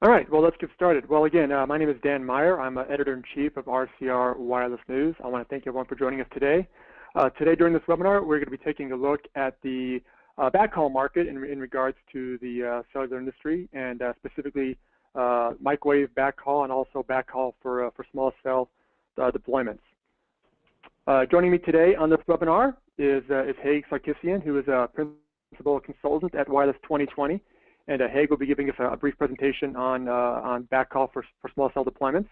All right, well, let's get started. Well, again, my name is Dan Meyer. I'm Editor-in-Chief of RCR Wireless News. I want to thank everyone for joining us today. Today, during this webinar, we're going to be taking a look at the backhaul market in regards to the cellular industry, and specifically microwave backhaul and also backhaul for small cell deployments. Joining me today on this webinar is Haig Sarkissian, who is a Principal Consultant at Wireless 2020. And Haig will be giving us a brief presentation on backhaul for small cell deployments.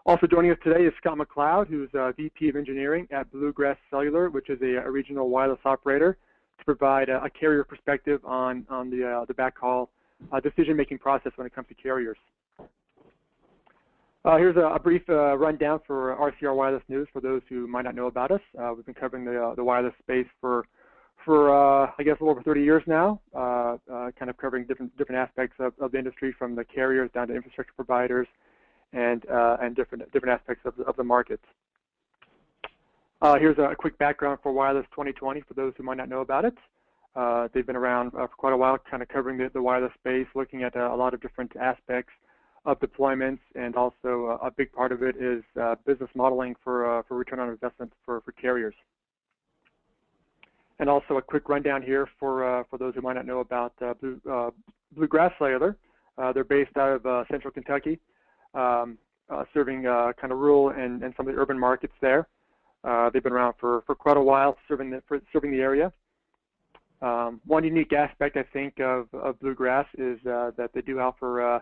Also joining us today is Scott McCloud, who's VP of Engineering at Bluegrass Cellular, which is a regional wireless operator, to provide a carrier perspective on the backhaul decision-making process when it comes to carriers. Here's a brief rundown for RCR Wireless News for those who might not know about us. We've been covering the wireless space for I guess a little over 30 years now, kind of covering different aspects of the industry, from the carriers down to infrastructure providers and different aspects of the market. Here's a quick background for Wireless 2020 for those who might not know about it. They've been around for quite a while, kind of covering the wireless space, looking at a lot of different aspects of deployments, and also a big part of it is business modeling for return on investment for carriers. And also a quick rundown here for those who might not know about Bluegrass Cellular. They're based out of central Kentucky, serving kind of rural and some of the urban markets there. They've been around for quite a while, serving the area. One unique aspect, I think, of Bluegrass is that they do offer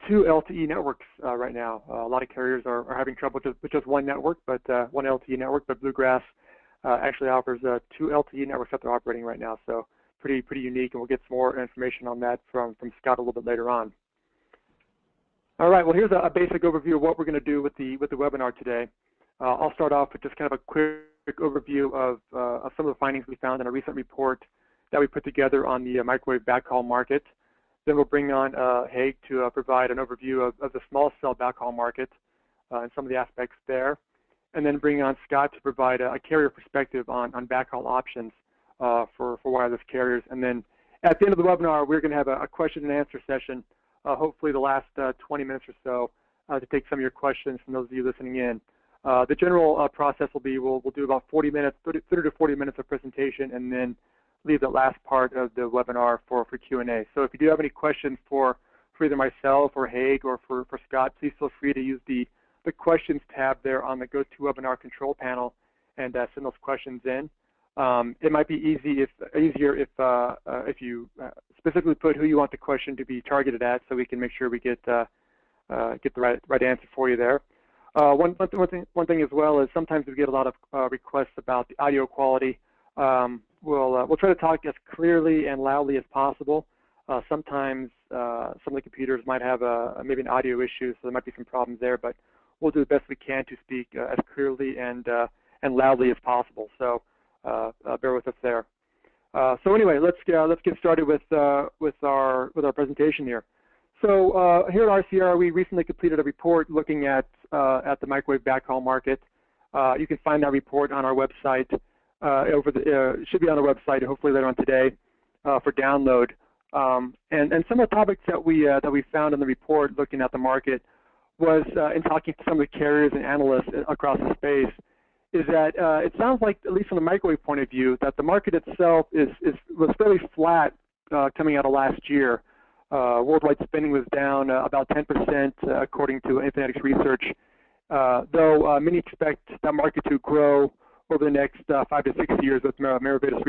2 LTE networks right now. A lot of carriers are having trouble with just one network, but one LTE network. But Bluegrass actually offers 2 LTE networks that they're operating right now, so pretty unique, and we'll get some more information on that from Scott a little bit later on. All right, well, here's a basic overview of what we're going to do with the webinar today. I'll start off with just kind of a quick overview of some of the findings we found in a recent report that we put together on the microwave backhaul market. Then we'll bring on Haig to provide an overview of the small cell backhaul market and some of the aspects there, and then bring on Scott to provide a carrier perspective on backhaul options for wireless carriers. And then at the end of the webinar, we're going to have a question and answer session, hopefully the last 20 minutes or so, to take some of your questions from those of you listening in. The general process will be we'll do about 30 to 40 minutes of presentation, and then leave the last part of the webinar for Q&A. So if you do have any questions for either myself or Haig or for Scott, please feel free to use the questions tab there on the GoToWebinar control panel and send those questions in. It might be easier if you specifically put who you want the question to be targeted at, so we can make sure we get the right answer for you there. One thing as well is sometimes we get a lot of requests about the audio quality. We'll try to talk as clearly and loudly as possible. Sometimes some of the computers might have maybe an audio issue, so there might be some problems there, but we'll do the best we can to speak as clearly and loudly as possible. So bear with us there. So anyway, let's get started with our presentation here. So here at RCR, we recently completed a report looking at the microwave backhaul market. You can find that report on our website. It should be on our website hopefully later on today for download. And some of the topics that we found in the report looking at the market was in talking to some of the carriers and analysts across the space, is that it sounds like, at least from the microwave point of view, that the market itself was fairly flat coming out of last year. Worldwide spending was down about 10% according to Infinetics research, though many expect that market to grow over the next 5 to 6 years, with Moderator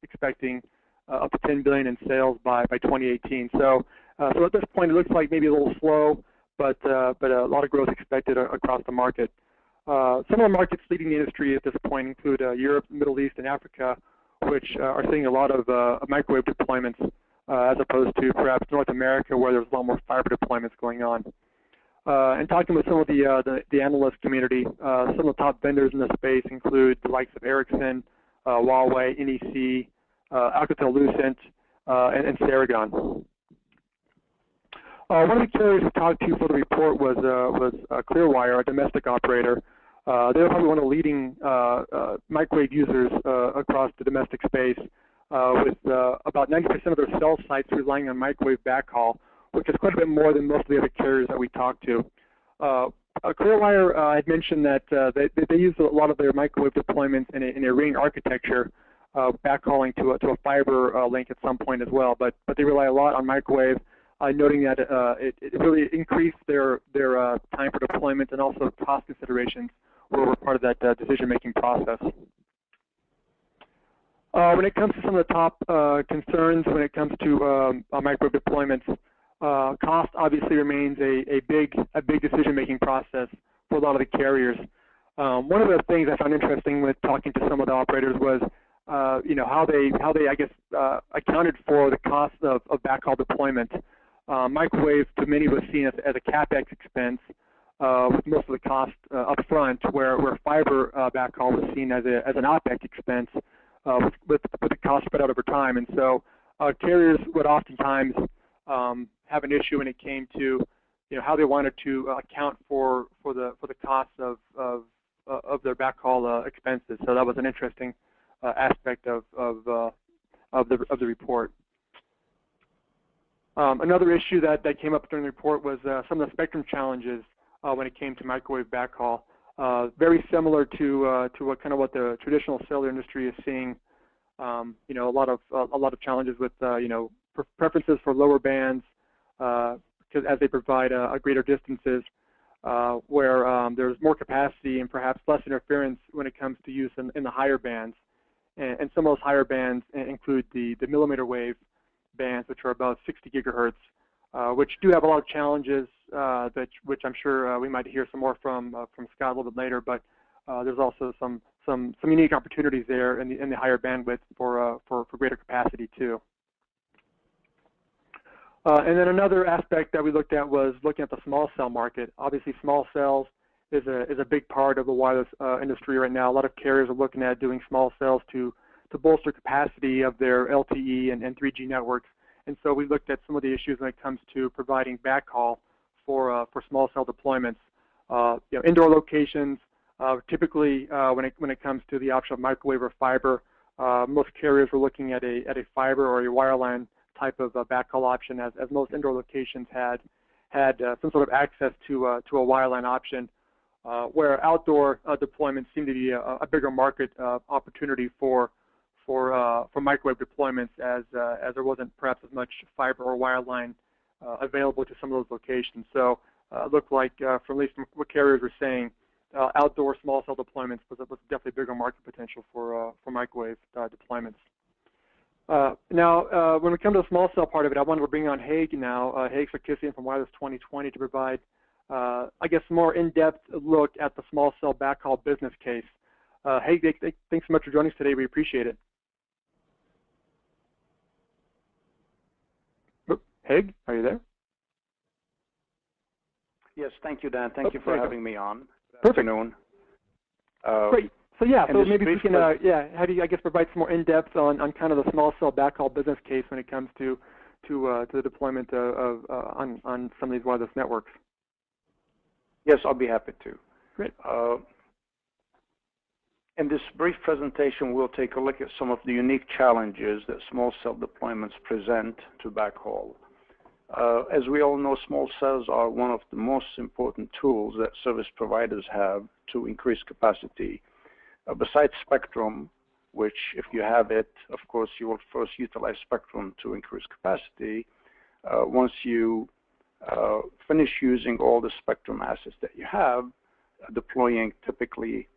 expecting up to $10 billion in sales by 2018. So at this point, it looks like maybe a little slow, but a lot of growth expected across the market. Some of the markets leading the industry at this point include Europe, Middle East, and Africa, which are seeing a lot of microwave deployments as opposed to perhaps North America, where there's a lot more fiber deployments going on. And talking with some of the analyst community, some of the top vendors in the space include the likes of Ericsson, Huawei, NEC, Alcatel-Lucent, and Ceragon. One of the carriers we talked to for the report was Clearwire, a domestic operator. They're probably one of the leading microwave users across the domestic space, with about 90% of their cell sites relying on microwave backhaul, which is quite a bit more than most of the other carriers that we talk to. Clearwire, I had mentioned that they use a lot of their microwave deployments in a ring architecture, backhauling to a fiber link at some point as well. But they rely a lot on microwave, noting that it really increased their time for deployment and also cost considerations were part of that decision-making process. When it comes to some of the top concerns when it comes to microwave deployments, cost obviously remains a big decision-making process for a lot of the carriers. One of the things I found interesting with talking to some of the operators was, how they I guess accounted for the cost of backhaul deployment. Microwave to many was seen as a capex expense, with most of the cost up front, where fiber backhaul was seen as an opex expense, with the cost spread out over time. And so carriers would oftentimes have an issue when it came to how they wanted to account for the costs of their backhaul expenses. So that was an interesting aspect of the report. Another issue that came up during the report was some of the spectrum challenges when it came to microwave backhaul. Very similar to what the traditional cellular industry is seeing. A lot of challenges with preferences for lower bands, because as they provide greater distances, where there's more capacity and perhaps less interference when it comes to use in the higher bands. And some of those higher bands include the millimeter wave bands, which are about 60 gigahertz, which do have a lot of challenges, which I'm sure we might hear some more from Scott a little bit later. But there's also some unique opportunities there in the higher bandwidth for greater capacity too. And then another aspect that we looked at was looking at the small cell market. Obviously, small cells is a big part of the wireless industry right now. A lot of carriers are looking at doing small cells to bolster capacity of their LTE and 3G networks. And so we looked at some of the issues when it comes to providing backhaul for small cell deployments. Indoor locations, typically when it comes to the option of microwave or fiber, most carriers were looking at a fiber or a wireline type of backhaul option, as most indoor locations had some sort of access to a wireline option, where outdoor deployments seem to be a bigger market opportunity for microwave deployments, as there wasn't perhaps as much fiber or wireline available to some of those locations. So it looked like, from at least from what carriers were saying, outdoor small cell deployments was definitely a bigger market potential for microwave deployments. Now, when we come to the small cell part of it, I wanted to bring on Haig now, Haig Sarkissian from Wireless 2020, to provide, I guess, a more in-depth look at the small cell backhaul business case. Haig, thanks so much for joining us today. We appreciate it. Haig, are you there? Yes, thank you, Dan. Thank you for having me on. Perfect. Good afternoon. Great. So yeah, so maybe we can have you, I guess, provide some more in-depth on kind of the small cell backhaul business case when it comes to the deployment on some of these wireless networks. Yes, I'll be happy to. Great. In this brief presentation, we'll take a look at some of the unique challenges that small cell deployments present to backhaul. As we all know, small cells are one of the most important tools that service providers have to increase capacity. Besides spectrum, which if you have it, of course, you will first utilize spectrum to increase capacity. Once you finish using all the spectrum assets that you have, deploying typically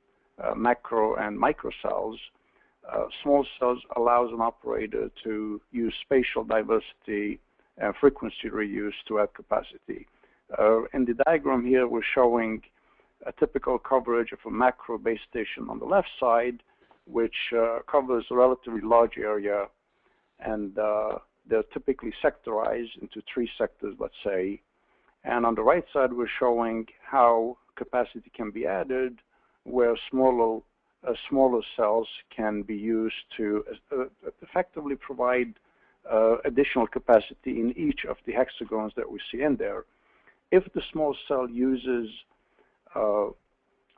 macro and micro cells, small cells allows an operator to use spatial diversity and frequency reuse to add capacity. In the diagram here, we're showing a typical coverage of a macro base station on the left side, which covers a relatively large area, and they're typically sectorized into 3 sectors, let's say. And on the right side, we're showing how capacity can be added, where smaller cells can be used to effectively provide additional capacity in each of the hexagons that we see in there. If the small cell uses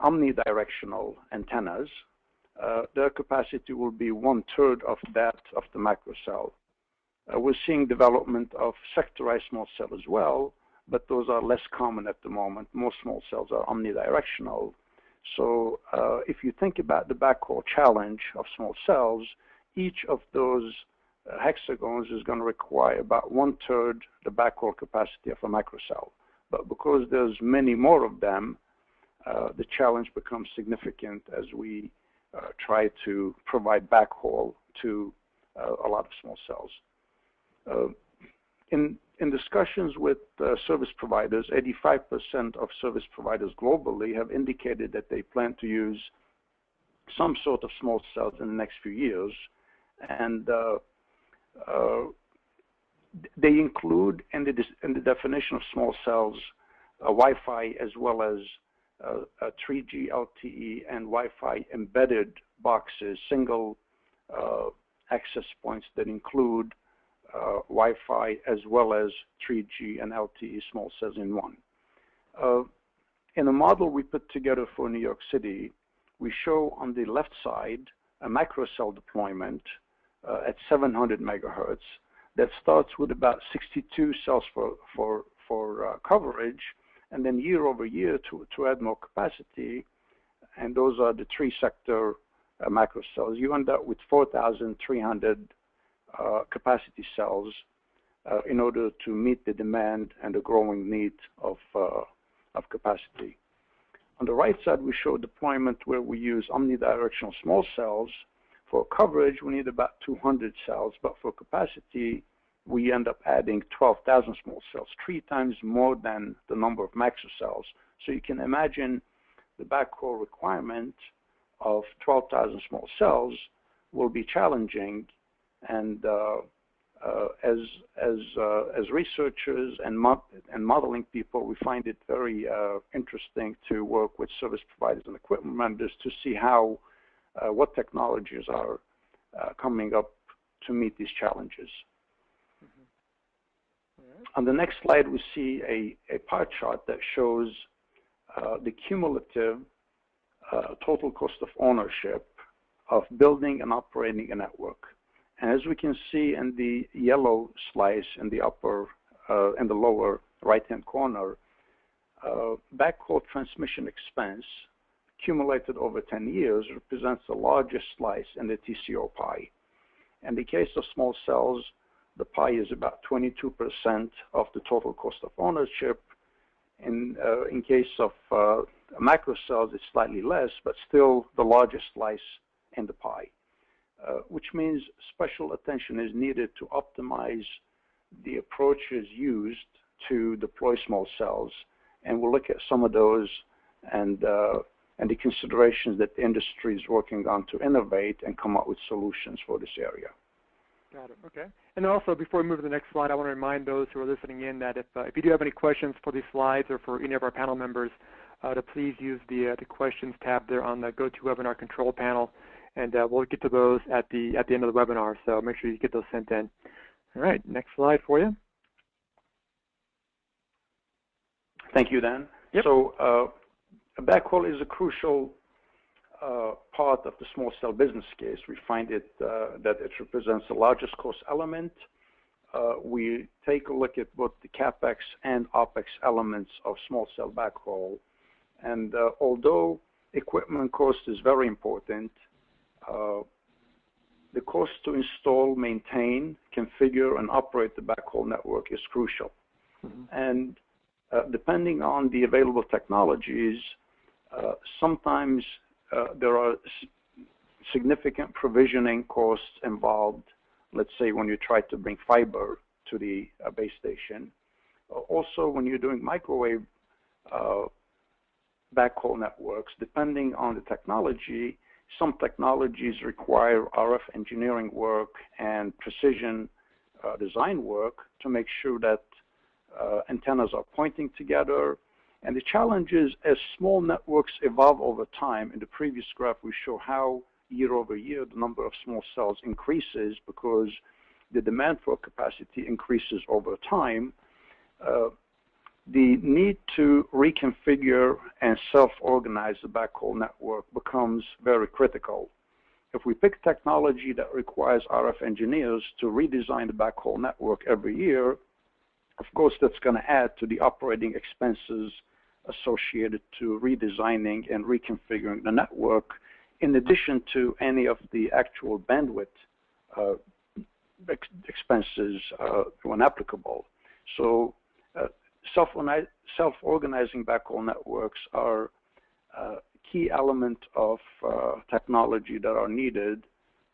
omnidirectional antennas, their capacity will be 1/3 of that of the macro cell. we're seeing development of sectorized small cell as well, but those are less common at the moment. Most small cells are omnidirectional. So if you think about the backhaul challenge of small cells, each of those hexagons is going to require about 1/3 the backhaul capacity of a microcell. But because there's many more of them, the challenge becomes significant as we try to provide backhaul to a lot of small cells. In discussions with service providers, 85% of service providers globally have indicated that they plan to use some sort of small cells in the next few years. And they include in the definition of small cells Wi-Fi as well as 3G, LTE, and Wi-Fi embedded boxes, single access points that include Wi-Fi as well as 3G and LTE small cells in one. In a model we put together for New York City, we show on the left side a microcell deployment at 700 megahertz that starts with about 62 cells for coverage, and then year over year to add more capacity, and those are the 3-sector macrocells, you end up with 4,300 capacity cells in order to meet the demand and the growing need of capacity. On the right side, we show deployment where we use omnidirectional small cells. For coverage, we need about 200 cells, but for capacity, we end up adding 12,000 small cells, 3 times more than the number of macrocells. So you can imagine the backhaul requirement of 12,000 small cells will be challenging. And as researchers and modeling people, we find it very interesting to work with service providers and equipment vendors to see how what technologies are coming up to meet these challenges. On the next slide, we see a pie chart that shows the cumulative total cost of ownership of building and operating a network. And as we can see in the yellow slice in the upper and the lower right-hand corner, backhaul transmission expense accumulated over 10 years represents the largest slice in the TCO pie. In the case of small cells, the pie is about 22% of the total cost of ownership. In case of macro cells, it's slightly less, but still the largest slice in the pie, which means special attention is needed to optimize the approaches used to deploy small cells. And we'll look at some of those and the considerations that the industry is working on to innovate and come up with solutions for this area. Got it. Okay. And also, before we move to the next slide, I want to remind those who are listening in that if you do have any questions for these slides or for any of our panel members, to please use the questions tab there on the GoToWebinar control panel, and we'll get to those at the end of the webinar. So make sure you get those sent in. All right. Next slide for you. Thank you, Dan. Yep. So backhaul is a crucial part of the small cell business case. We find it that it represents the largest cost element. We take a look at both the CapEx and OpEx elements of small cell backhaul. And although equipment cost is very important, the cost to install, maintain, configure, and operate the backhaul network is crucial. Mm-hmm. And depending on the available technologies, sometimes there are significant provisioning costs involved, let's say when you try to bring fiber to the base station. Also, when you're doing microwave backhaul networks, depending on the technology, some technologies require RF engineering work and precision design work to make sure that antennas are pointing together. And the challenge is, as small networks evolve over time, in the previous graph we show how year over year the number of small cells increases because the demand for capacity increases over time. The need to reconfigure and self-organize the backhaul network becomes very critical. if we pick technology that requires RF engineers to redesign the backhaul network every year, of course, that's going to add to the operating expenses associated to redesigning and reconfiguring the network, in addition to any of the actual bandwidth expenses when applicable. So self-organizing backhaul networks are a key element of technology that are needed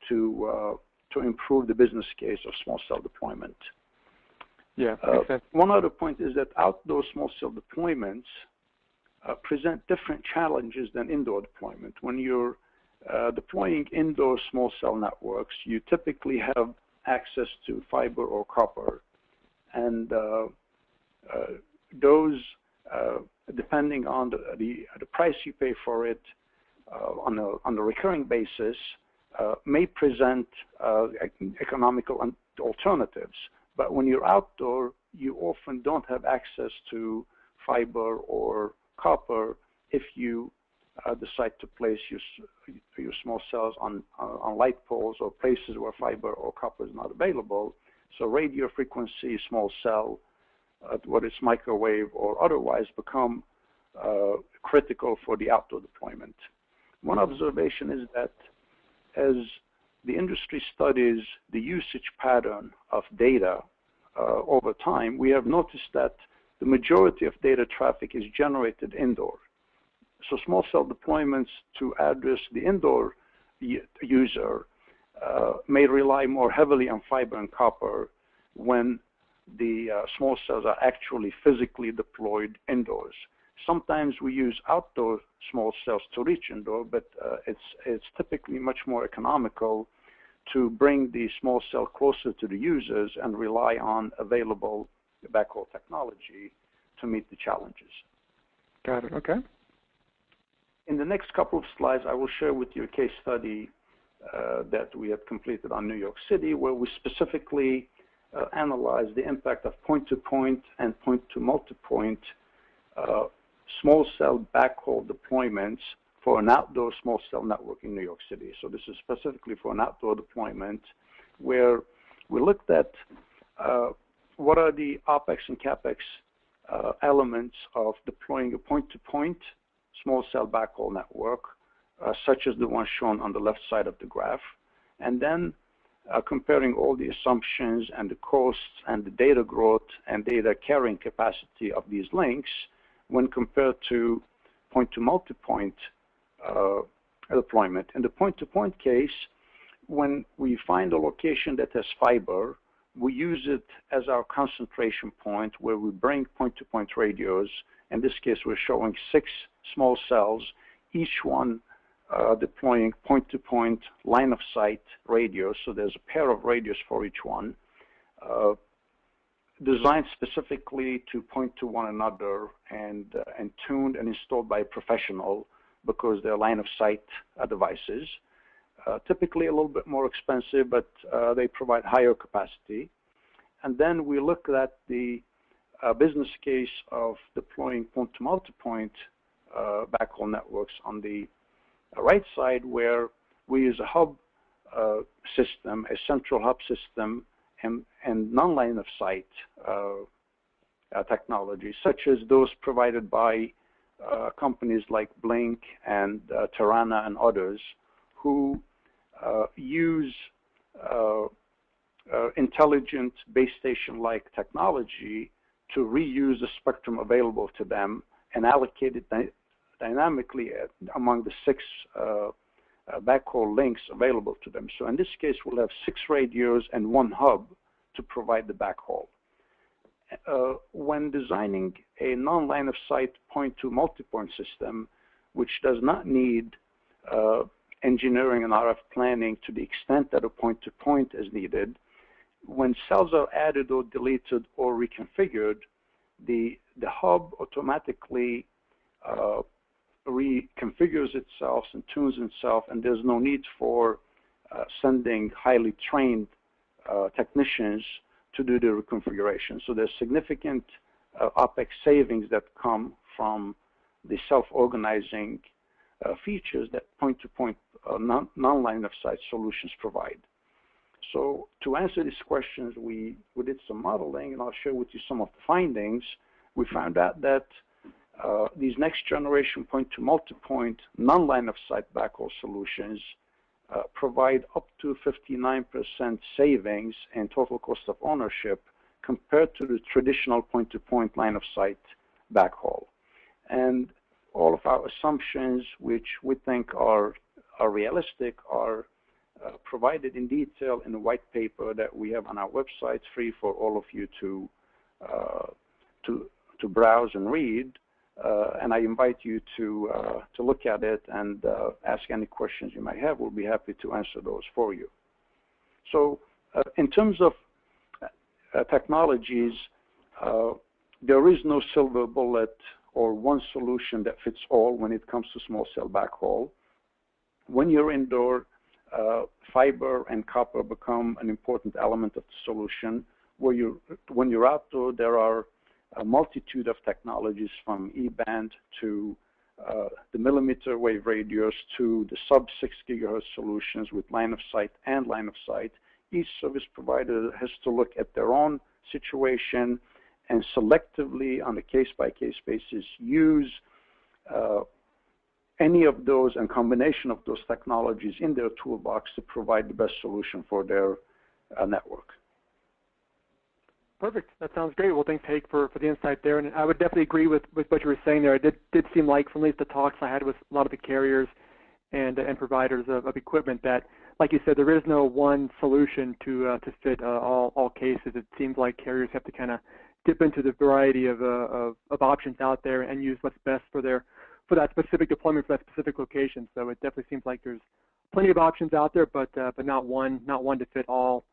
to improve the business case of small cell deployment. Yeah. One other point is that outdoor small cell deployments present different challenges than indoor deployment. When you're deploying indoor small cell networks, you typically have access to fiber or copper, and those, depending on the price you pay for it on a recurring basis, may present economical alternatives. But when you're outdoor, you often don't have access to fiber or copper if you decide to place your small cells on light poles or places where fiber or copper is not available. So radio frequency small cell, whether it's microwave or otherwise, become critical for the outdoor deployment. One observation is that as the industry studies the usage pattern of data over time, we have noticed that the majority of data traffic is generated indoor. So small cell deployments to address the indoor user may rely more heavily on fiber and copper when the small cells are actually physically deployed indoors. Sometimes we use outdoor small cells to reach indoor, but it's typically much more economical to bring the small cell closer to the users and rely on available backhaul technology to meet the challenges. Got it. Okay. In the next couple of slides, I will share with you a case study that we have completed on New York City, where we specifically analyze the impact of point-to-point and point-to-multipoint small cell backhaul deployments for an outdoor small cell network in New York City. So this is specifically for an outdoor deployment where we looked at what are the OpEx and CapEx elements of deploying a point-to-point small cell backhaul network, such as the one shown on the left side of the graph, and then comparing all the assumptions and the costs and the data growth and data carrying capacity of these links when compared to point-to-multipoint deployment. In the point-to-point case, when we find a location that has fiber, we use it as our concentration point where we bring point-to-point radios. In this case, we're showing 6 small cells, each one deploying point-to-point line-of-sight radios. So there's a pair of radios for each one, designed specifically to point to one another and tuned and installed by a professional because they're line-of-sight devices. Typically a little bit more expensive, but they provide higher capacity. And then we look at the business case of deploying point-to-multipoint backhaul networks on the right side, where we use a hub system, a central hub system, and non-line of sight technology, such as those provided by companies like Blink and Tarana and others, who use intelligent base station-like technology to reuse the spectrum available to them and allocate it dynamically among the 6 backhaul links available to them. So in this case, we'll have 6 radios and 1 hub to provide the backhaul. When designing a non-line of sight point-to-multipoint system, which does not need engineering and RF planning to the extent that a point-to-point is needed, when cells are added or deleted or reconfigured, the hub automatically reconfigures itself and tunes itself, and there's no need for sending highly trained technicians to do the reconfiguration. So there's significant OpEx savings that come from the self-organizing features that point-to-point non-line of sight solutions provide. So to answer these questions, we did some modeling, and I'll share with you some of the findings. We found out that these next generation point-to-multipoint non-line of sight backhaul solutions provide up to 59% savings in total cost of ownership compared to the traditional point-to-point line of sight backhaul. And all of our assumptions, which we think are realistic, are provided in detail in a white paper that we have on our website, free for all of you to browse and read. And I invite you to look at it and ask any questions you might have. We'll be happy to answer those for you. So in terms of technologies, there is no silver bullet or one solution that fits all when it comes to small cell backhaul. When you're indoor, fiber and copper become an important element of the solution. When you're outdoor, there are a multitude of technologies from E-band to the millimeter wave radios to the sub-6 gigahertz solutions with line of sight and line of sight. Each service provider has to look at their own situation and selectively, on a case-by-case basis, use any of those and combination of those technologies in their toolbox to provide the best solution for their network. Perfect. That sounds great. Well, thanks, Haig, for the insight there. And I would definitely agree with what you were saying there. It did seem like, from at least the talks I had with a lot of the carriers and providers of equipment, that, like you said, there is no one solution to fit all cases. It seems like carriers have to kind of dip into the variety of options out there and use what's best for that specific deployment for that specific location. So it definitely seems like there's plenty of options out there, but not one to fit all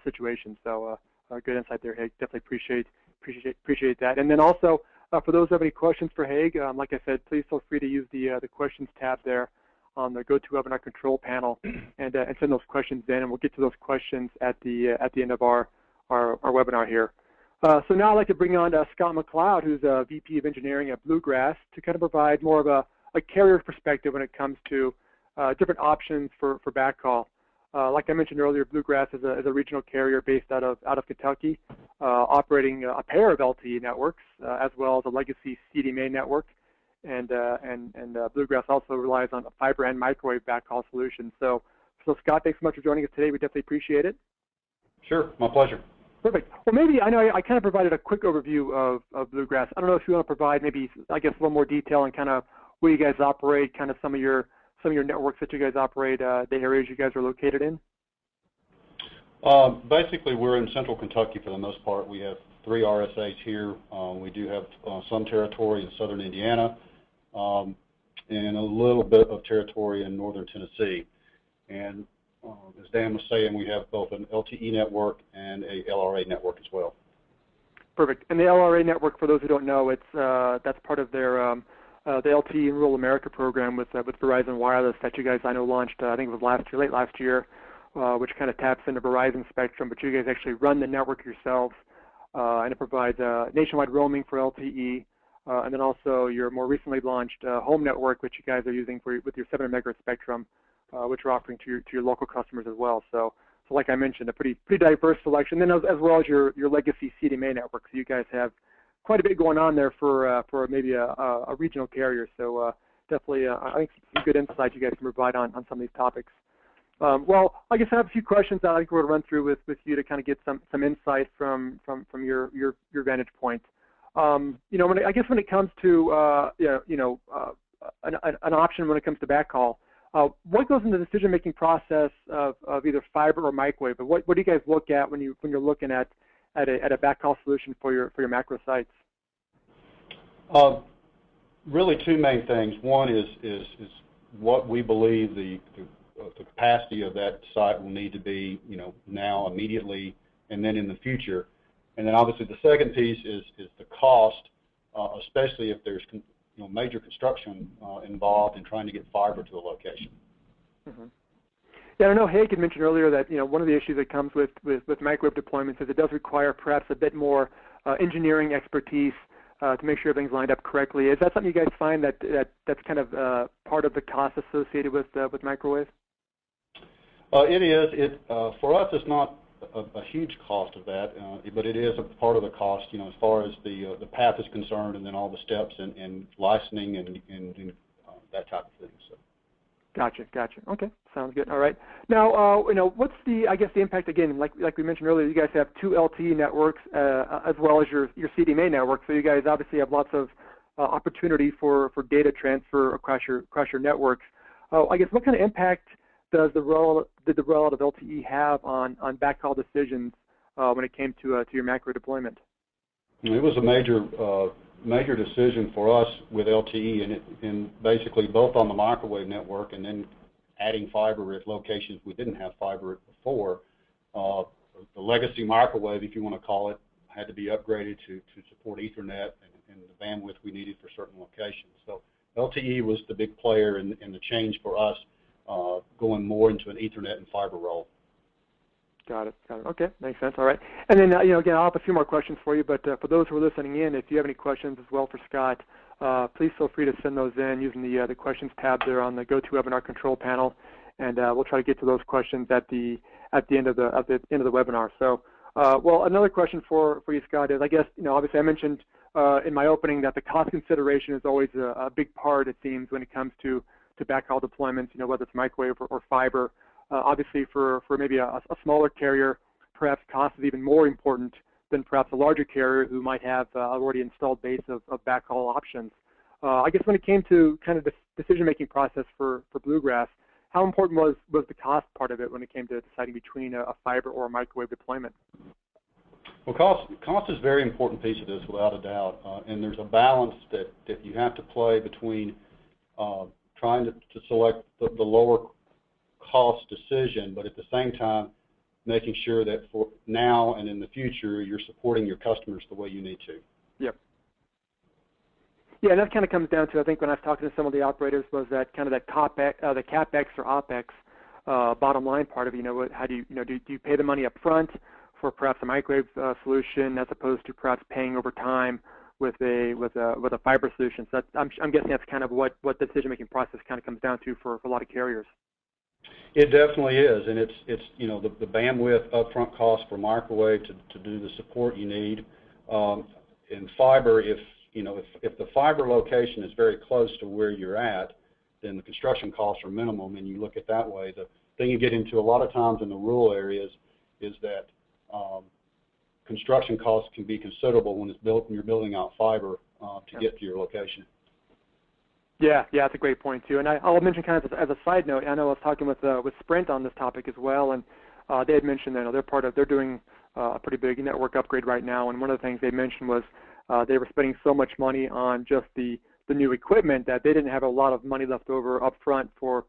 situations. So good insight there, Haig. Definitely appreciate that. And then also, for those who have any questions for Haig, like I said, please feel free to use the questions tab there on the GoToWebinar control panel and send those questions in, and we'll get to those questions at the end of our webinar here. So now I'd like to bring on Scott McCloud, who's a VP of Engineering at Bluegrass, to kind of provide more of a carrier perspective when it comes to different options for backhaul. Like I mentioned earlier, Bluegrass is a regional carrier based out of Kentucky, operating a pair of LTE networks as well as a legacy CDMA network, and Bluegrass also relies on a fiber and microwave backhaul solution. So Scott, thanks so much for joining us today. We definitely appreciate it. Sure, my pleasure. Perfect. Well, maybe I know I kind of provided a quick overview of Bluegrass. I don't know if you want to provide maybe, I guess, a little more detail on kind of where you guys operate, kind of some of your networks that you guys operate, the areas you guys are located in. Basically, we're in central Kentucky for the most part. We have 3 RSAs here. We do have some territory in southern Indiana and a little bit of territory in northern Tennessee. And as Dan was saying, we have both an LTE network and a LRA network as well. Perfect. And the LRA network, for those who don't know, that's part of their the LTE in Rural America program with Verizon Wireless that you guys, I know, launched, I think it was late last year, which kind of taps into Verizon spectrum, but you guys actually run the network yourselves, and it provides nationwide roaming for LTE, and then also your more recently launched home network, which you guys are using with your 700 megahertz spectrum, which you're offering to your local customers as well. So like I mentioned, a pretty diverse selection. Then as well as your legacy CDMA network. So you guys have quite a bit going on there for maybe a regional carrier. So definitely, I think some good insight you guys can provide on some of these topics. Well, I guess I have a few questions that I think we're going to run through with you to kind of get some insight from your vantage point. I guess when it comes to an option when it comes to backhaul, what goes into the decision-making process of either fiber or microwave? But what do you guys look at when you're looking at a backhaul solution for your macro sites? Really, 2 main things. One is what we believe the capacity of that site will need to be, now, immediately, and then in the future. And then obviously the second piece is the cost, especially if there's major construction involved in trying to get fiber to a location. Mm-hmm. Yeah, I know Haig had mentioned earlier that one of the issues that comes with microwave deployments is it does require perhaps a bit more engineering expertise to make sure everything's lined up correctly. Is that something you guys find that's kind of part of the cost associated with microwave? It is. For us, it's not a huge cost of that, but it is a part of the cost, as far as the path is concerned, and then all the steps and licensing and that type of thing. So. Gotcha. Okay, sounds good. All right. Now, what's the impact again? Like we mentioned earlier, you guys have two LTE networks as well as your CDMA network. So you guys obviously have lots of opportunity for data transfer across your networks. I guess what kind of impact did the rollout of LTE have on backhaul decisions when it came to your macro deployment? It was a major decision for us with LTE, and basically both on the microwave network and then adding fiber at locations we didn't have fiber before. The legacy microwave, if you want to call it, had to be upgraded to support Ethernet and the bandwidth we needed for certain locations. So LTE was the big player in the change for us, going more into an Ethernet and fiber role. Got it. Okay, makes sense. All right. And then, again, I'll have a few more questions for you, but for those who are listening in, if you have any questions as well for Scott, please feel free to send those in using the questions tab there on the GoToWebinar control panel, and we'll try to get to those questions at the end of the webinar. So, well, another question for you, Scott, is obviously I mentioned in my opening that the cost consideration is always a big part, it seems, when it comes to backhaul deployments, whether it's microwave or fiber. Obviously, for maybe a smaller carrier, perhaps cost is even more important than perhaps a larger carrier who might have already installed base of backhaul options. I guess when it came to kind of the decision-making process for Bluegrass, how important was the cost part of it when it came to deciding between a fiber or a microwave deployment? Well, cost is a very important piece of this, without a doubt, and there's a balance that you have to play between trying to select the lower cost decision, but at the same time making sure that for now and in the future you're supporting your customers the way you need to. Yep. Yeah, and that kind of comes down to, I think when I was talking to some of the operators, was that kind of the CapEx or OpEx bottom line part of how do you pay the money up front for perhaps a microwave solution as opposed to perhaps paying over time with a fiber solution. So I'm guessing that's kind of what the decision-making process kind of comes down to for a lot of carriers. It definitely is, and it's the bandwidth upfront cost for microwave to do the support you need. In fiber, if the fiber location is very close to where you're at, then the construction costs are minimum, and you look at that way. The thing you get into a lot of times in the rural areas is that construction costs can be considerable when you're building out fiber to get to your location. Yeah, that's a great point too. And I'll mention kind of as a side note, I know I was talking with Sprint on this topic as well, and they had mentioned that they're doing a pretty big network upgrade right now, and one of the things they mentioned was they were spending so much money on just the new equipment that they didn't have a lot of money left over up front for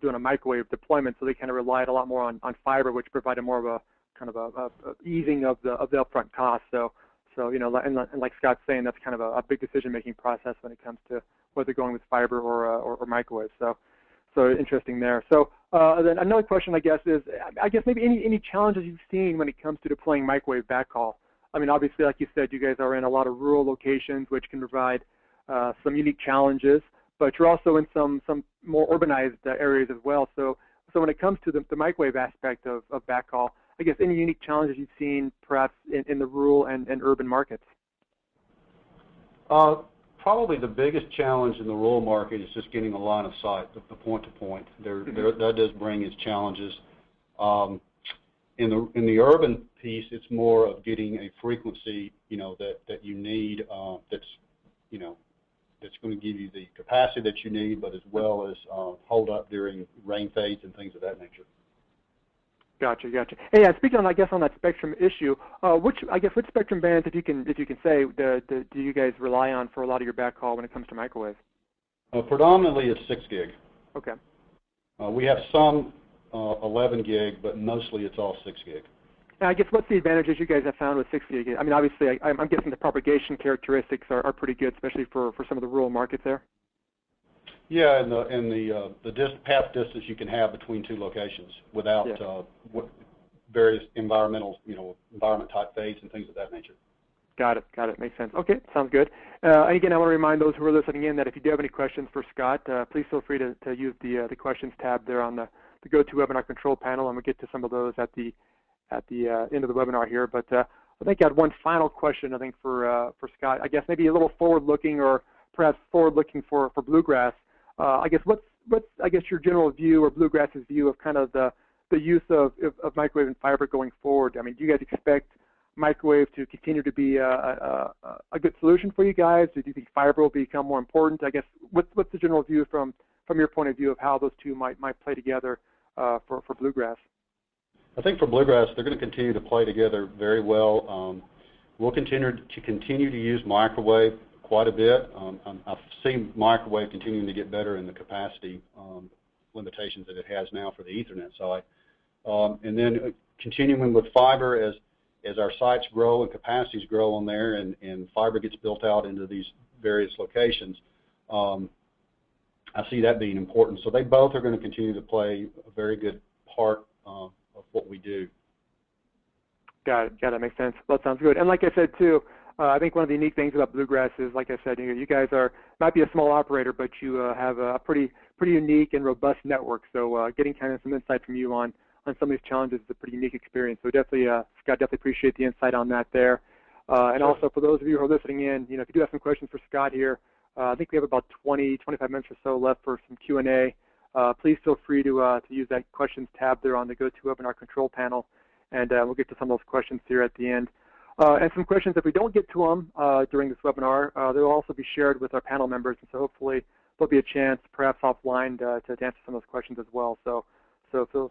doing a microwave deployment, so they kind of relied a lot more on fiber, which provided more of a kind of a easing of the upfront cost. So and like Scott's saying, that's kind of a big decision-making process when it comes to whether going with fiber or microwave. So interesting there. So then another question, I guess, is maybe any challenges you've seen when it comes to deploying microwave backhaul. I mean, obviously, like you said, you guys are in a lot of rural locations, which can provide some unique challenges, but you're also in some more urbanized areas as well. So when it comes to the microwave aspect of backhaul, I guess any unique challenges you've seen perhaps in the rural and urban markets? Probably the biggest challenge in the rural market is just getting a line of sight, the point-to-point. That does bring its challenges. In the urban piece, it's more of getting a frequency, that you need, that's going to give you the capacity that you need, but as well as hold up during rain fades and things of that nature. Gotcha. Hey, speaking on, I guess, on that spectrum issue, which spectrum bands, if you can say, do you guys rely on for a lot of your backhaul when it comes to microwave? Predominantly, it's 6 gig. Okay. We have some 11 gig, but mostly it's all 6 gig. And I guess what's the advantages you guys have found with 6 gig? I mean, obviously, I'm guessing the propagation characteristics are pretty good, especially for some of the rural markets there. Yeah, and the path distance you can have between two locations without various environment type fades and things of that nature. Got it. Makes sense. Okay, sounds good. And again, I want to remind those who are listening in that if you do have any questions for Scott, please feel free to use the questions tab there on the GoToWebinar control panel, and we'll get to some of those at the end of the webinar here. But I think I had one final question, I think, for Scott. I guess maybe a little forward-looking, or perhaps forward-looking for Bluegrass. I guess what's your general view, or Bluegrass's view, of kind of the use of microwave and fiber going forward? I mean, do you guys expect microwave to continue to be a good solution for you guys? Do you think fiber will become more important? I guess what's the general view from your point of view of how those two might play together for Bluegrass? I think for Bluegrass, they're going to continue to play together very well. We'll continue to use microwave quite a bit. I've seen microwave continuing to get better in the capacity limitations that it has now for the Ethernet side. And then continuing with fiber as our sites grow and capacities grow on there, and fiber gets built out into these various locations, I see that being important. So they both are going to continue to play a very good part of what we do. Got it. Makes sense. That sounds good. And like I said, too, I think one of the unique things about Bluegrass is, like I said, you guys might be a small operator, but you have a pretty unique and robust network. So getting kind of some insight from you on some of these challenges is a pretty unique experience. So definitely, Scott, definitely appreciate the insight on that there. And Sure. Also, for those of you who are listening in, if you do have some questions for Scott here, I think we have about 20-25 minutes or so left for some Q&A. Please feel free to use that questions tab there on the GoToWebinar control panel, and we'll get to some of those questions here at the end. And some questions, if we don't get to them during this webinar, they will also be shared with our panel members, and so hopefully there'll be a chance, perhaps offline, to answer some of those questions as well. So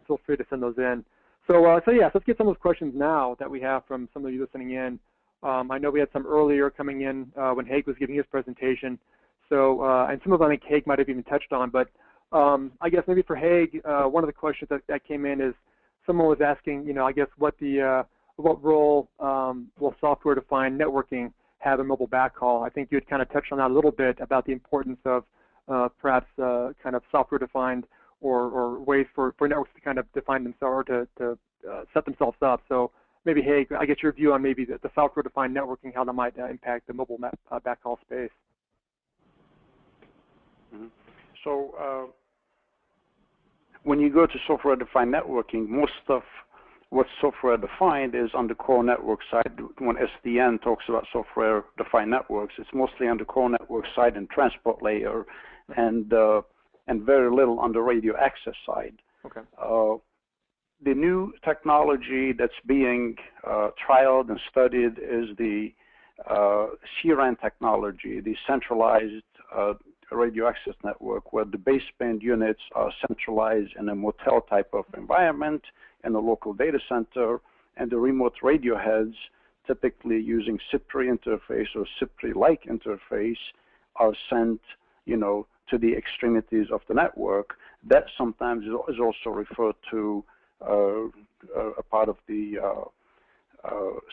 feel free to send those in. So yeah, so let's get some of those questions now that we have from some of you listening in. I know we had some earlier coming in when Haig was giving his presentation. So and some of them I think Haig might have even touched on, but I guess maybe for Haig, one of the questions that came in is someone was asking, I guess what role will software-defined networking have in mobile backhaul? I think you had kind of touched on that a little bit about the importance of perhaps kind of software-defined or ways for networks to kind of define themselves, or to set themselves up. So maybe, Haig, I guess your view on maybe the software-defined networking, how that might impact the mobile backhaul space. Mm-hmm. So when you go to software-defined networking, most of what's software-defined is on the core network side. When SDN talks about software-defined networks, it's mostly on the core network side and transport layer, and very little on the radio access side. Okay. The new technology that's being trialed and studied is the CRAN technology, the centralized radio access network, where the baseband units are centralized in a motel type of environment in a local data center, and the remote radio heads, typically using CPRI interface or CPRI-like interface, are sent, to the extremities of the network. That sometimes is also referred to a part of the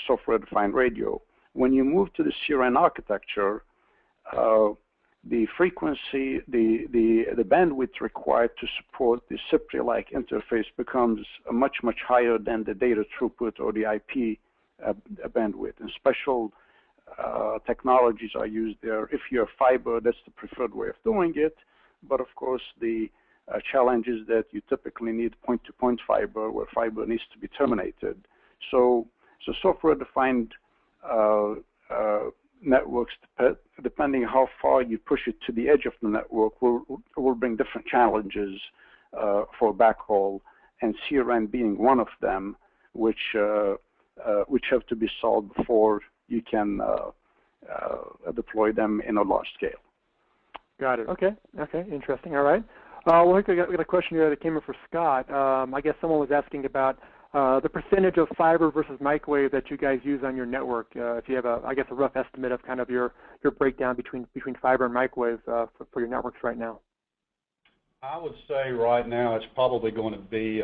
software-defined radio. When you move to the CRAN architecture, the frequency, the bandwidth required to support the CPRI-like interface becomes much higher than the data throughput or the IP bandwidth. And special technologies are used there. If you have fiber, that's the preferred way of doing it. But of course, the challenge is that you typically need point-to-point fiber, where fiber needs to be terminated. So software-defined networks, depending how far you push it to the edge of the network, will bring different challenges for backhaul, and CRAN being one of them, which have to be solved before you can deploy them in a large scale. Got it. Okay. Interesting. All right. Well, I think we got a question here that came in for Scott. I guess someone was asking about the percentage of fiber versus microwave that you guys use on your network. If you have a rough estimate of kind of your breakdown between fiber and microwave for your networks right now. I would say right now it's probably going to be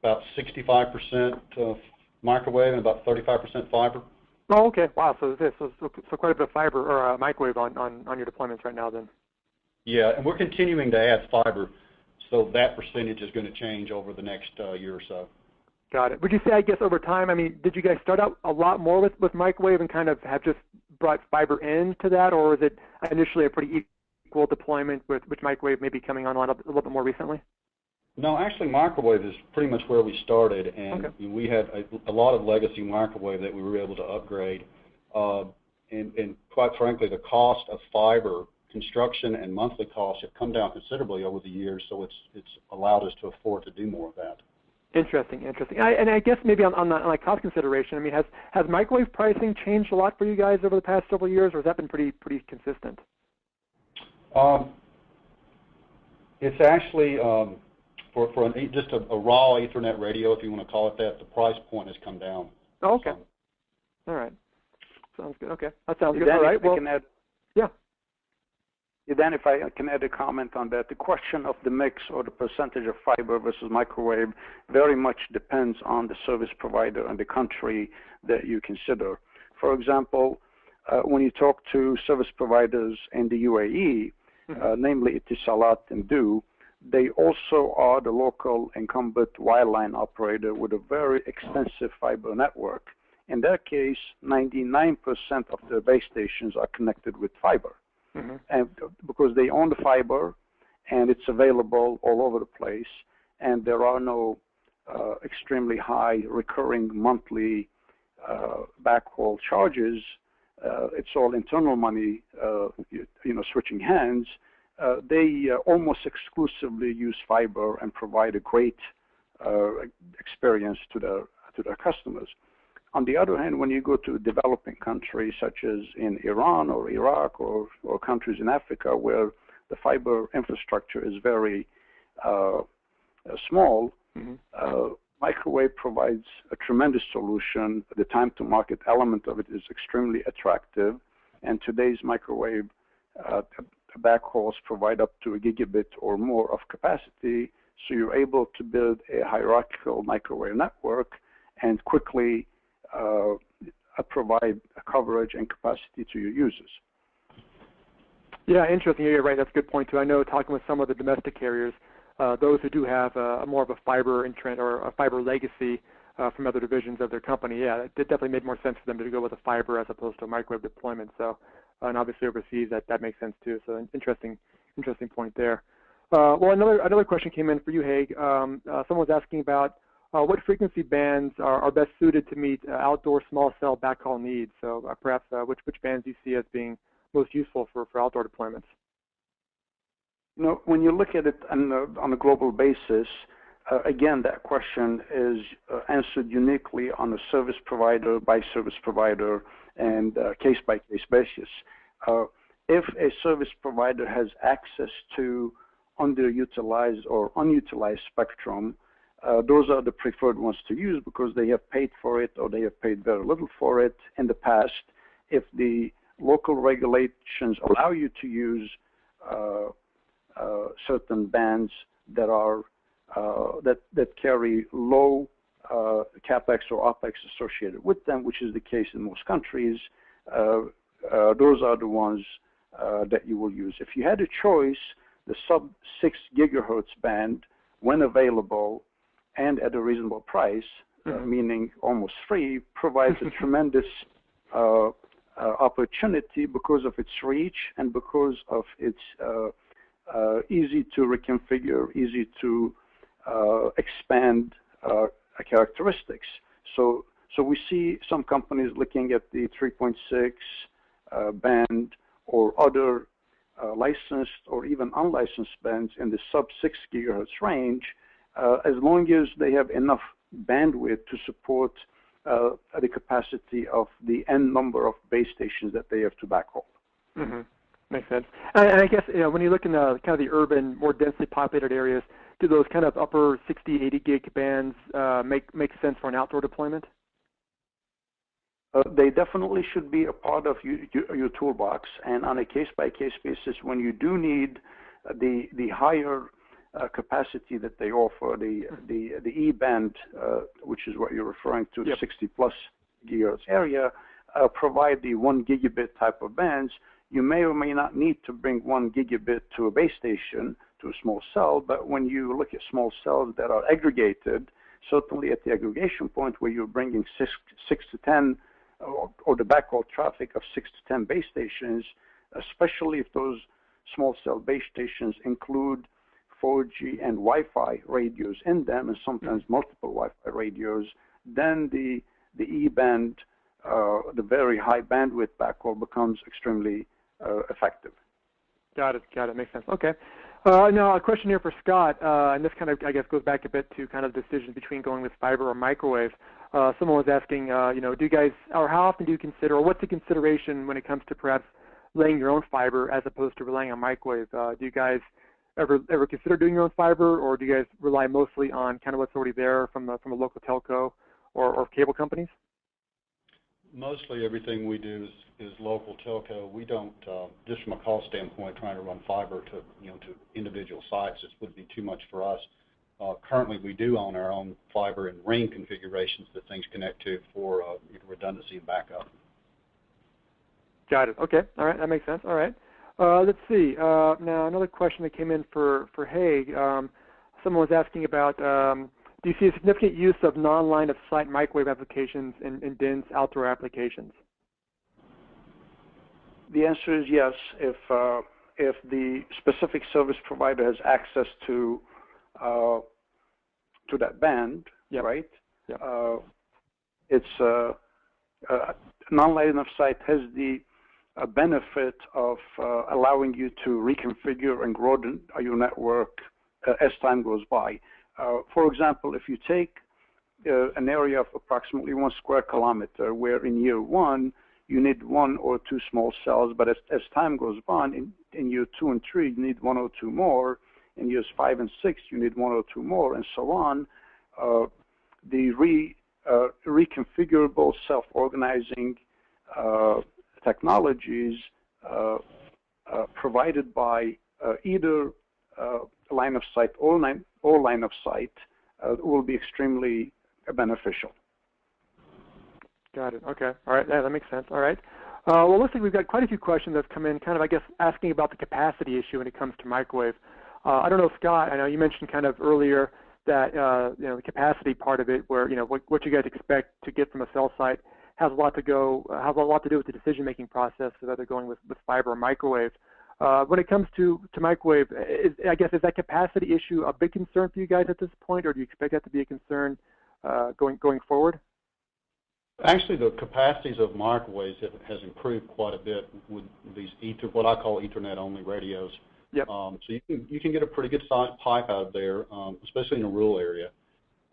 about 65% microwave and about 35% fiber. Oh, okay. Wow. So quite a bit of fiber or microwave on your deployments right now then. Yeah, and we're continuing to add fiber, so that percentage is going to change over the next year or so. Got it. Would you say, I guess, over time, I mean, did you guys start out a lot more with microwave and kind of have just brought fiber into that, or was it initially a pretty equal deployment with microwave maybe coming online a little bit more recently? No, actually, microwave is pretty much where we started, and we had a lot of legacy microwave that we were able to upgrade. And quite frankly, the cost of fiber construction and monthly costs have come down considerably over the years, so it's allowed us to afford to do more of that. Interesting. And I guess maybe on the cost consideration, I mean, has microwave pricing changed a lot for you guys over the past several years, or has that been pretty consistent? It's actually for just a raw Ethernet radio, if you want to call it that, the price point has come down. Oh, okay. All right. Sounds good. Okay. That sounds good. All right. Well, yeah. Then if I can add a comment on that, the question of the mix or the percentage of fiber versus microwave very much depends on the service provider and the country that you consider. For example, when you talk to service providers in the UAE, namely Etisalat and Du, they also are the local incumbent wireline operator with a very extensive fiber network. In their case, 99% of their base stations are connected with fiber. And because they own the fiber and it's available all over the place, and there are no extremely high recurring monthly backhaul charges, it's all internal money, switching hands. They almost exclusively use fiber and provide a great experience to their customers. On the other hand, when you go to developing countries such as in Iran or Iraq or countries in Africa where the fiber infrastructure is very small, microwave provides a tremendous solution. The time to market element of it is extremely attractive, and today's microwave backhauls provide up to a gigabit or more of capacity, so you're able to build a hierarchical microwave network and quickly provide a coverage and capacity to your users. Yeah, interesting. You're right. That's a good point too. I know talking with some of the domestic carriers, those who do have more of a fiber entrant or a fiber legacy from other divisions of their company, yeah, it definitely made more sense for them to go with a fiber as opposed to a microwave deployment. So, and obviously overseas that makes sense too. So interesting point there. Well, another question came in for you, Haig. Someone was asking about what frequency bands are best suited to meet outdoor small cell backhaul needs? So perhaps which bands do you see as being most useful for outdoor deployments? When you look at it on a global basis, again, that question is answered uniquely on a service provider by service provider and case-by-case basis. If a service provider has access to underutilized or unutilized spectrum, those are the preferred ones to use because they have paid for it or they have paid very little for it in the past. If the local regulations allow you to use certain bands that are that carry low capex or opex associated with them, which is the case in most countries, those are the ones that you will use. If you had a choice, the sub-6 gigahertz band, when available and at a reasonable price, meaning almost free, provides a tremendous opportunity because of its reach and because of its easy to reconfigure, easy to expand characteristics. So we see some companies looking at the 3.6 band or other licensed or even unlicensed bands in the sub-6 gigahertz range, as long as they have enough bandwidth to support the capacity of the n number of base stations that they have to backhaul. Makes sense. And I guess when you look in kind of the urban, more densely populated areas, do those kind of upper 60, 80 gig bands make sense for an outdoor deployment? They definitely should be a part of your toolbox, and on a case-by-case basis, when you do need the higher capacity that they offer, the E band, which is what you're referring to, the 60+ gigahertz area, provide the 1 gigabit type of bands. You may or may not need to bring 1 gigabit to a base station, to a small cell, but when you look at small cells that are aggregated, certainly at the aggregation point where you're bringing 6 to 10 or the backhaul traffic of 6 to 10 base stations, especially if those small cell base stations include 4G and Wi-Fi radios in them, and sometimes multiple Wi-Fi radios, then the E-band, the very high bandwidth backhaul becomes extremely effective. Got it. Makes sense. Okay. Now a question here for Scott, and this kind of, I guess, goes back a bit to kind of the decision between going with fiber or microwave. Someone was asking, do you guys, or how often do you consider, or what's the consideration when it comes to perhaps laying your own fiber as opposed to relying on microwave? Do you guys ever consider doing your own fiber, or do you guys rely mostly on kind of what's already there from a local telco or cable companies? Mostly everything we do is local telco. We don't, just from a cost standpoint, trying to run fiber to individual sites, this would be too much for us. Currently, we do own our own fiber and ring configurations that things connect to for redundancy and backup. Got it. Okay. All right. That makes sense. All right. Let's see. Now, another question that came in for Haig. Someone was asking about, do you see a significant use of non-line of sight microwave applications in dense outdoor applications? The answer is yes. If the specific service provider has access to that band, yep. right? Yep. It's non-line of sight has the benefit of allowing you to reconfigure and grow your network as time goes by. For example, if you take an area of approximately 1 square kilometer, where in year 1 you need 1 or 2 small cells, but as time goes on, in year 2 and 3 you need 1 or 2 more, in years 5 and 6 you need 1 or 2 more, and so on. The reconfigurable self-organizing technologies provided by either line of sight or line of sight will be extremely beneficial. Got it. Okay. All right. Yeah, that makes sense. All right. Well, it looks like we've got quite a few questions that have come in, kind of, I guess, asking about the capacity issue when it comes to microwave. I don't know, Scott, I know you mentioned kind of earlier that, the capacity part of it, where, what you guys expect to get from a cell site has a lot to do with the decision-making process of whether going with fiber or microwave. When it comes to microwave, is that capacity issue a big concern for you guys at this point, or do you expect that to be a concern going forward? Actually, the capacities of microwaves has improved quite a bit with these what I call Ethernet-only radios. Yep. So you can get a pretty good size pipe out there, especially in a rural area.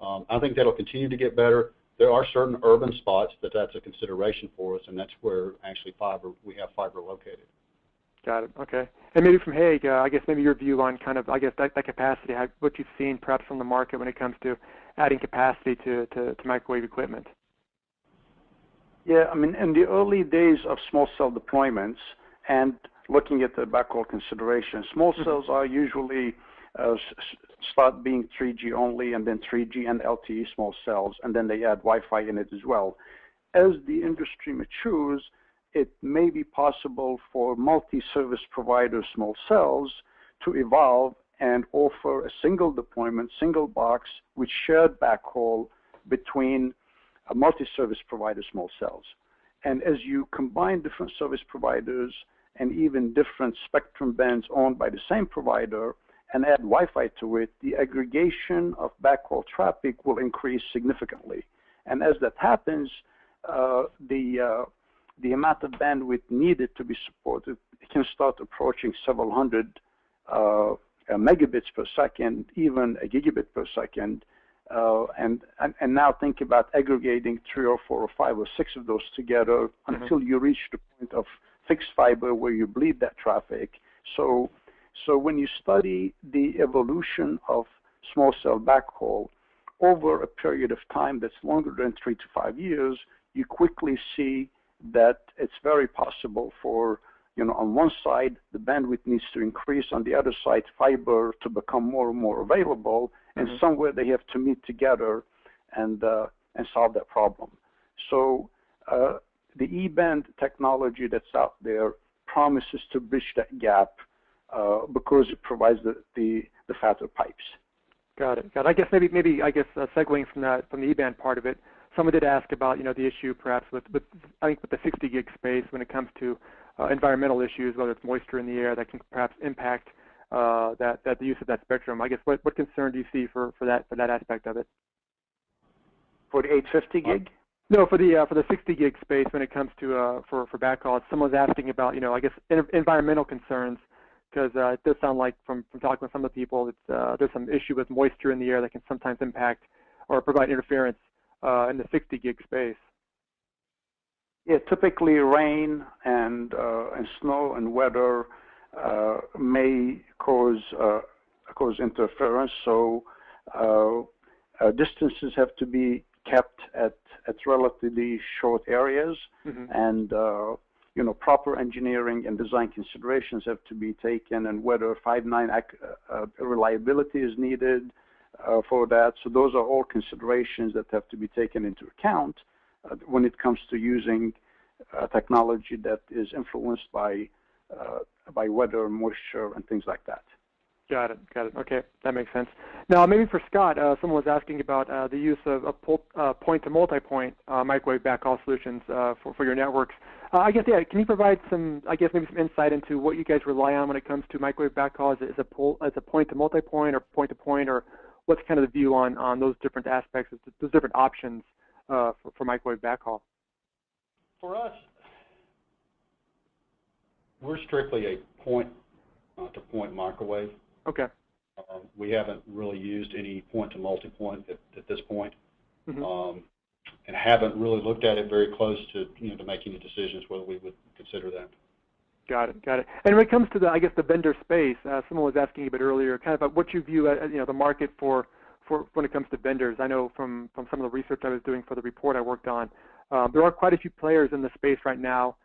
I think that'll continue to get better. There are certain urban spots that's a consideration for us, and that's where actually we have fiber located. Got it. Okay. And maybe from Haig, I guess maybe your view on kind of, that capacity, what you've seen perhaps from the market when it comes to adding capacity to microwave equipment. Yeah, I mean, in the early days of small cell deployments and looking at the backhaul consideration, small cells are usually start being 3G only, and then 3G and LTE small cells, and then they add Wi-Fi in it as well. As the industry matures, it may be possible for multi-service provider small cells to evolve and offer a single deployment, single box with shared backhaul between a multi-service provider small cells. And as you combine different service providers and even different spectrum bands owned by the same provider and add Wi-Fi to it, the aggregation of backhaul traffic will increase significantly. And as that happens, the amount of bandwidth needed to be supported can start approaching several hundred megabits per second, even a gigabit per second. And now think about aggregating 3 or 4 or 5 or 6 of those together until you reach the point of fixed fiber where you bleed that traffic. So when you study the evolution of small cell backhaul over a period of time that's longer than 3 to 5 years, you quickly see that it's very possible for, on one side, the bandwidth needs to increase, on the other side, fiber to become more and more available, and somewhere they have to meet together and solve that problem. So the E-band technology that's out there promises to bridge that gap because it provides the fatter pipes. Got it. I guess maybe segueing from the E-band part of it, someone did ask about the issue perhaps with I think with the 60 gig space when it comes to environmental issues, whether it's moisture in the air that can perhaps impact the use of that spectrum. I guess what concern do you see for that aspect of it? For the 850 gig? No, for the 60 gig space when it comes to for backhaul. Someone's asking about I guess environmental concerns. Because it does sound like from talking with some of the people, there's some issue with moisture in the air that can sometimes impact or provide interference in the 60 gig space. Yeah, typically rain and snow and weather may cause interference. So distances have to be kept at relatively short areas, and proper engineering and design considerations have to be taken, and whether 5.9 reliability is needed for that. So those are all considerations that have to be taken into account when it comes to using technology that is influenced by weather, moisture, and things like that. Got it. Okay, that makes sense. Now, maybe for Scott, someone was asking about the use of point-to-multipoint microwave backhaul solutions for your networks. I guess, can you provide some insight into what you guys rely on when it comes to microwave backhaul? Is a point-to-multipoint or point-to-point, or what's kind of the view on those different aspects, those different options for microwave backhaul? For us, we're strictly a point-to-point microwave. Okay. We haven't really used any point-to-multipoint at this point, and haven't really looked at it very close to to make any decisions whether we would consider that. Got it. And when it comes to the vendor space, someone was asking a bit earlier, kind of about what you view as the market for when it comes to vendors. I know from some of the research I was doing for the report I worked on, there are quite a few players in the space right now.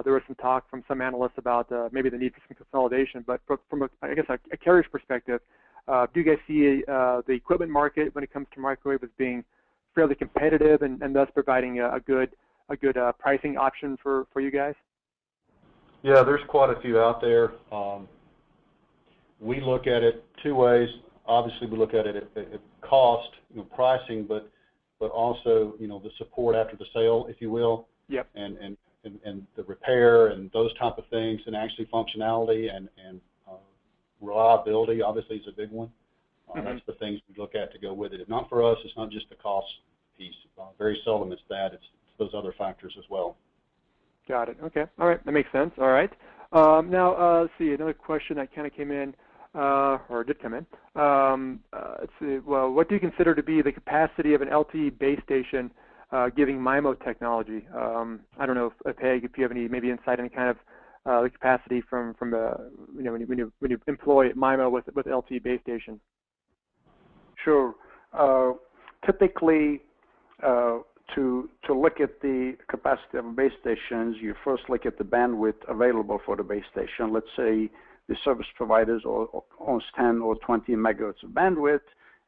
There was some talk from some analysts about maybe the need for some consolidation, but from a carrier's perspective, do you guys see the equipment market when it comes to microwave as being fairly competitive and thus providing a good pricing option for you guys? Yeah, there's quite a few out there. We look at it two ways. Obviously, we look at it at cost, pricing, but also the support after the sale, if you will. Yep. And the repair and those type of things, and actually functionality and reliability obviously is a big one. That's the things we look at to go with it. If not for us, it's not just the cost piece. Very seldom it's that. It's those other factors as well. Got it. Okay. All right. That makes sense. All right. Now, let's see. Another question that kind of came in, or did come in. Let's see. Well, what do you consider to be the capacity of an LTE base station giving MIMO technology? I don't know if Haig, if you have any maybe insight, any kind of the capacity from when you employ MIMO with LTE base station. Sure. Typically, to look at the capacity of base stations, you first look at the bandwidth available for the base station. Let's say the service providers owns 10 or 20 megahertz of bandwidth,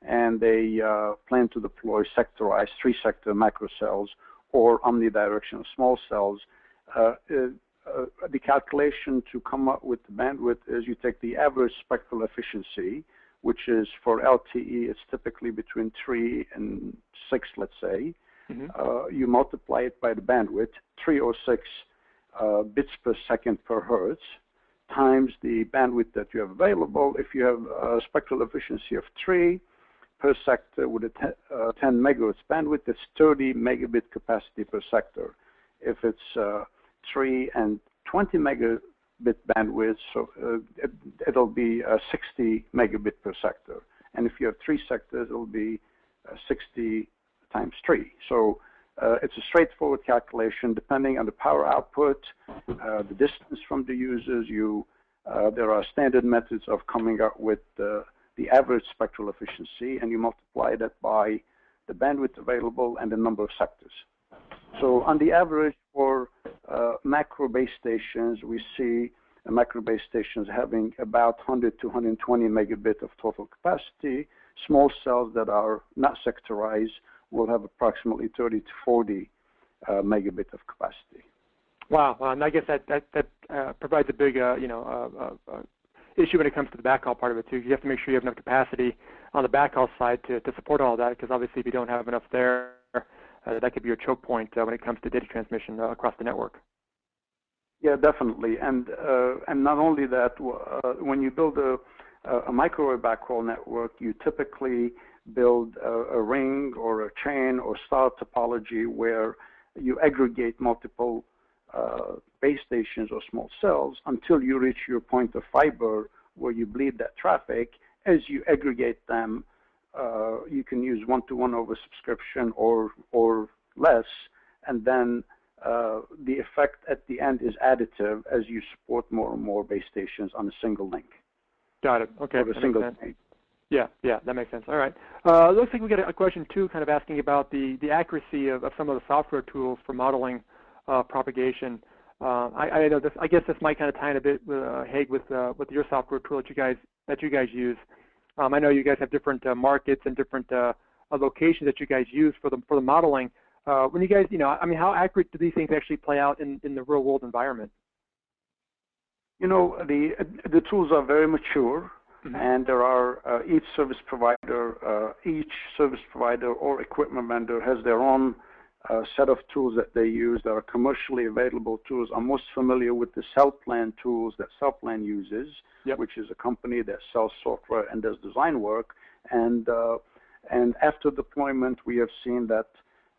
and they plan to deploy sectorized 3-sector macro cells or omnidirectional small cells. The calculation to come up with the bandwidth is you take the average spectral efficiency, which is for LTE, it's typically between 3 and 6, let's say. You multiply it by the bandwidth, 306 bits per second per hertz, times the bandwidth that you have available. If you have a spectral efficiency of 3 per sector with a 10 megahertz bandwidth, it's 30 megabit capacity per sector. If it's 3 and 20 megabit bandwidth, so it'll be 60 megabit per sector. And if you have 3 sectors, it'll be 60 times 3. So it's a straightforward calculation. Depending on the power output, the distance from the users, there are standard methods of coming up with the average spectral efficiency, and you multiply that by the bandwidth available and the number of sectors. So on the average for macro base stations, we see macro base stations having about 100 to 120 megabit of total capacity. Small cells that are not sectorized will have approximately 30 to 40 megabit of capacity. Wow, and I guess that provides a big issue when it comes to the backhaul part of it too. You have to make sure you have enough capacity on the backhaul side to support all that, because obviously if you don't have enough there, that could be your choke point when it comes to data transmission across the network. Yeah, definitely. And not only that, when you build a microwave backhaul network, you typically build a ring or a chain or star topology where you aggregate multiple base stations or small cells until you reach your point of fiber where you bleed that traffic. As you aggregate them, you can use one-to-one over subscription or less, and then the effect at the end is additive as you support more and more base stations on a single link. Got it. Okay. Or a single chain. Yeah, that makes sense. All right. Looks like we got a question too, kind of asking about the accuracy of some of the software tools for modeling propagation. I know this. I guess this might kind of tie in a bit with Haig with your software tool that you guys use. I know you guys have different markets and different locations that you guys use for the modeling. When you guys, I mean, how accurate do these things actually play out in the real world environment? The tools are very mature. Mm-hmm. And there are each service provider or equipment vendor has their own set of tools that they use that are commercially available tools. I'm most familiar with the Cellplan tools that Cellplan uses, yep, which is a company that sells software and does design work. And after deployment, we have seen that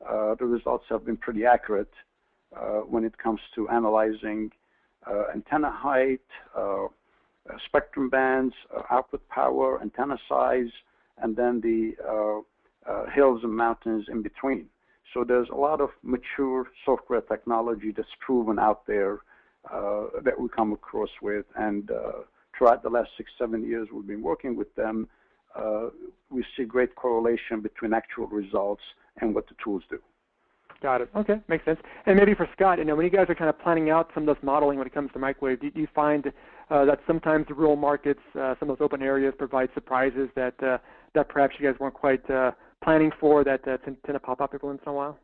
the results have been pretty accurate when it comes to analyzing antenna height, spectrum bands, output power, antenna size, and then the hills and mountains in between. So there's a lot of mature software technology that's proven out there that we come across with, and throughout the last 6-7 years we've been working with them, we see great correlation between actual results and what the tools do. Got it. Okay, makes sense. And maybe for Scott, when you guys are kind of planning out some of this modeling when it comes to microwave, do you find that sometimes the rural markets, some of those open areas, provide surprises that perhaps you guys weren't quite planning for that tend to pop up every once in a while?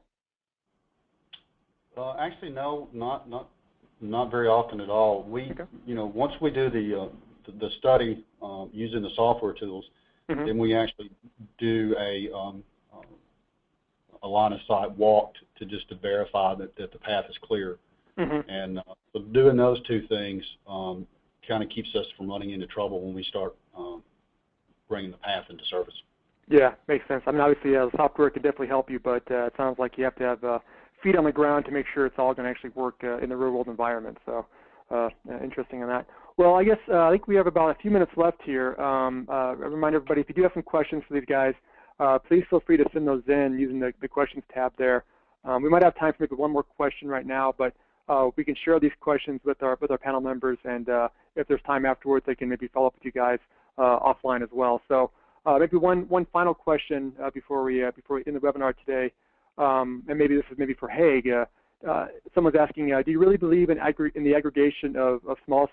Actually, no, not very often at all. We, okay, once we do the study using the software tools, mm-hmm, then we actually do a line of sight walk to verify that the path is clear. Mm-hmm. And so doing those two things kind of keeps us from running into trouble when we start bringing the path into service. Yeah, makes sense. I mean, obviously, the software can definitely help you, but it sounds like you have to have feet on the ground to make sure it's all going to actually work in the real-world environment. So interesting on that. Well, I guess I think we have about a few minutes left here. I remind everybody, if you do have some questions for these guys, please feel free to send those in using the questions tab there. We might have time for maybe one more question right now, but we can share these questions with our panel members, and if there's time afterwards, they can maybe follow up with you guys offline as well. So maybe one final question before we end the webinar today, and maybe this is maybe for Haig. Someone's asking, do you really believe in the aggregation of small